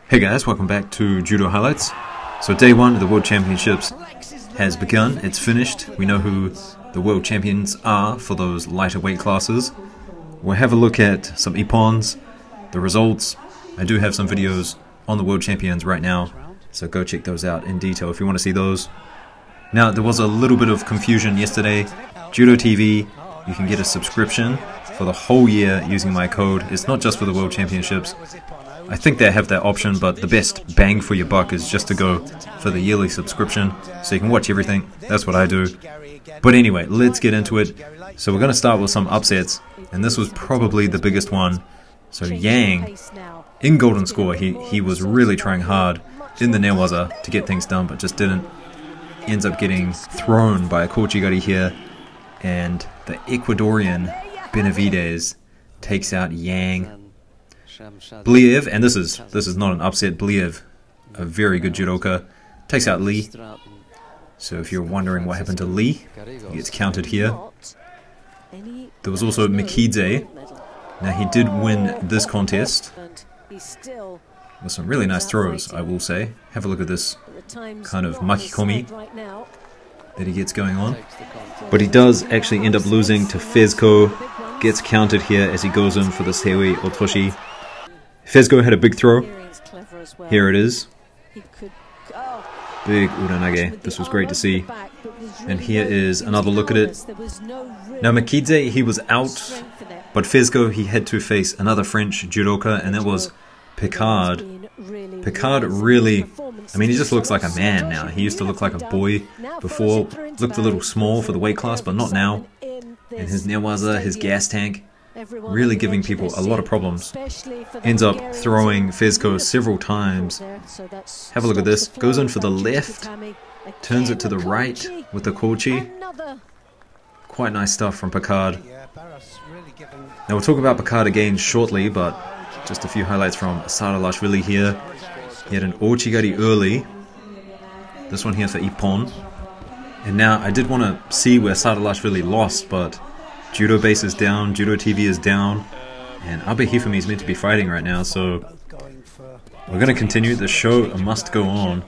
Hey guys, welcome back to Judo Highlights. So day one of the World Championships has begun, it's finished. We know who the World Champions are for those lighter weight classes. We'll have a look at some ippons, the results. I do have some videos on the World Champions right now, so go check those out in detail if you want to see those. Now, there was a little bit of confusion yesterday. JUDOTV, you can get a subscription for the whole year using my code. It's not just for the World Championships. I think they have that option, but the best bang for your buck is just to go for the yearly subscription, so you can watch everything. That's what I do. But anyway, let's get into it. So we're going to start with some upsets, and this was probably the biggest one. So Yang, in golden score, he was really trying hard in the newaza to get things done, but just didn't. Ends up getting thrown by a kochigari here, and the Ecuadorian Benavides takes out Yang. Bliev, and this is not an upset, Bliev, a very good judoka, takes out Lee. So if you're wondering what happened to Lee, he gets counted here. There was also Mikidze. Now he did win this contest with some really nice throws, I will say. Have a look at this kind of makikomi that he gets going on. But he does actually end up losing to Fezco, gets counted here as he goes in for the Seoi Otoshi. Fezco had a big throw. Here it is. Big uranage. This was great to see. And here is another look at it. Now Mikidze, he was out, but Fezco, he had to face another French judoka, and that was Picard. Picard really, I mean, he just looks like a man now. He used to look like a boy before, looked a little small for the weight class, but not now. And his newaza, his gas tank, really giving people a lot of problems. Ends up throwing Fezco several times. Have a look at this. Goes in for the left, turns it to the right with the kochi. Quite nice stuff from Picard. Now we'll talk about Picard again shortly, but just a few highlights from Saralashvili here. He had an ochigari early. This one here for ippon. And now I did want to see where Saralashvili lost, but Judo base is down, JUDOTV is down, and Abe Hifumi is meant to be fighting right now, so we're going to continue. The show must go on.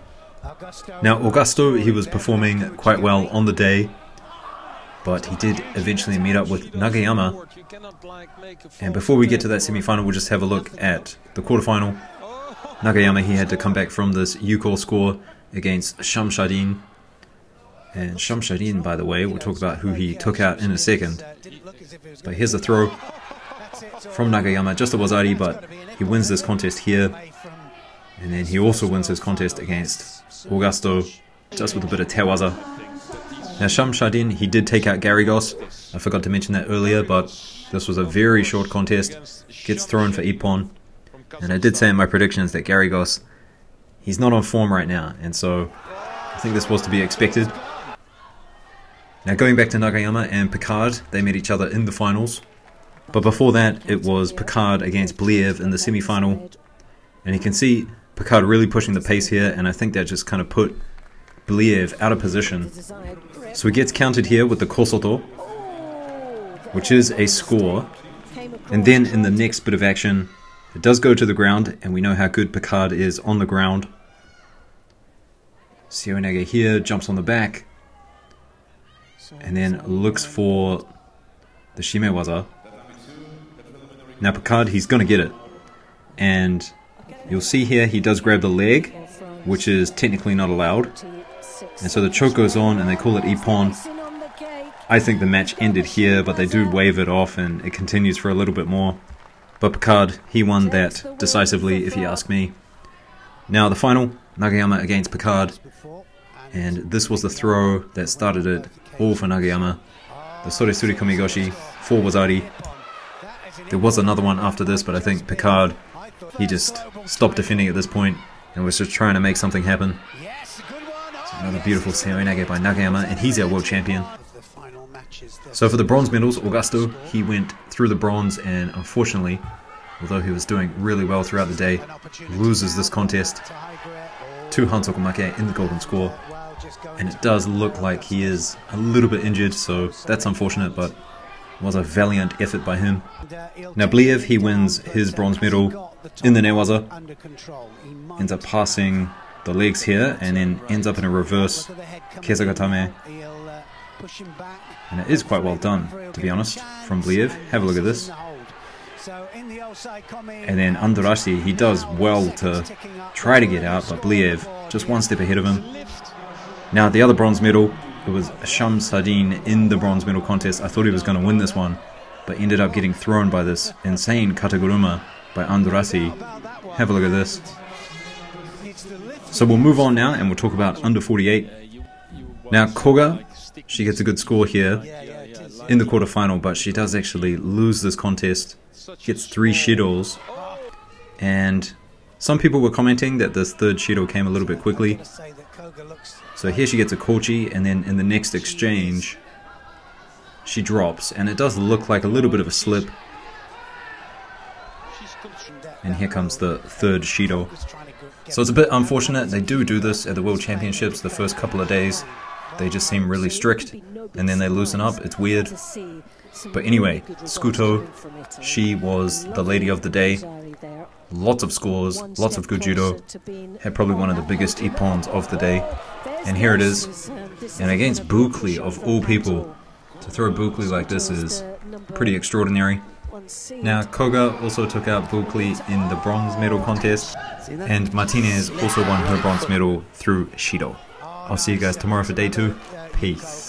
Now Augusto, he was performing quite well on the day, but he did eventually meet up with Nagayama. And before we get to that semi-final, we'll just have a look at the quarterfinal. Nagayama, he had to come back from this U-call score against Shamshadin. And Shamshadin, by the way, we'll talk about who he took out in a second. But here's the throw from Nagayama, just a wazari, but he wins this contest here. And then he also wins his contest against Augusto, just with a bit of tewaza. Now Shamshadin, he did take out Garrigos. I forgot to mention that earlier, but this was a very short contest. Gets thrown for ippon. And I did say in my predictions that Garrigos, he's not on form right now, and so I think this was to be expected. Now going back to Nagayama and Picard, they met each other in the finals. But before that, it was Picard against Bliev in the semi-final. And you can see Picard really pushing the pace here, and I think that just kind of put Bliev out of position. So he gets counted here with the kosoto, which is a score. And then in the next bit of action, it does go to the ground, and we know how good Picard is on the ground. Seoinage here, jumps on the back, and then looks for the shimewaza. Now Picard, he's going to get it. And you'll see here he does grab the leg, which is technically not allowed. And so the choke goes on and they call it ippon. I think the match ended here, but they do wave it off and it continues for a little bit more. But Picard, he won that decisively, if you ask me. Now the final, Nagayama against Picard. And this was the throw that started it all for Nagayama. The Soresuri Komigoshi, 4 wazari. There was another one after this, but I think Picard, he just stopped defending at this point and was just trying to make something happen. So another beautiful seoinage by Nagayama, and he's our world champion. So for the bronze medals, Augusto, he went through the bronze, and unfortunately, although he was doing really well throughout the day, loses this contest to Hansokumake in the golden score. And it does look like he is a little bit injured, so that's unfortunate, but it was a valiant effort by him. Now Bliev, he wins his bronze medal, in the newaza, ends up passing the legs here, and then ends up in a reverse kesagatame. And it is quite well done, to be honest, from Bliev. Have a look at this. And then Andarashi, he does well to try to get out, but Bliev just one step ahead of him. Now the other bronze medal, it was Sham Sardine in the bronze medal contest. I thought he was going to win this one, but ended up getting thrown by this insane kataguruma by Andarashi. Have a look at this. So we'll move on now and we'll talk about under 48. Now Koga, she gets a good score here in the quarterfinal, but she does actually lose this contest. Gets 3 shidos, and some people were commenting that this third shido came a little bit quickly. So here she gets a kochi, and then in the next exchange she drops, and it does look like a little bit of a slip. And here comes the third shido. So it's a bit unfortunate. They do this at the World Championships. The first couple of days they just seem really strict, and then they loosen up. It's weird. But anyway, Scuto, she was the lady of the day. Lots of scores, lots of good judo. Had probably one of the biggest ippons of the day. And here it is. And against Bukli, of all people, to throw Bukli like this is pretty extraordinary. Now Koga also took out Bukli in the bronze medal contest, and Martinez also won her bronze medal through Shido. I'll see you guys tomorrow for day 2. Peace.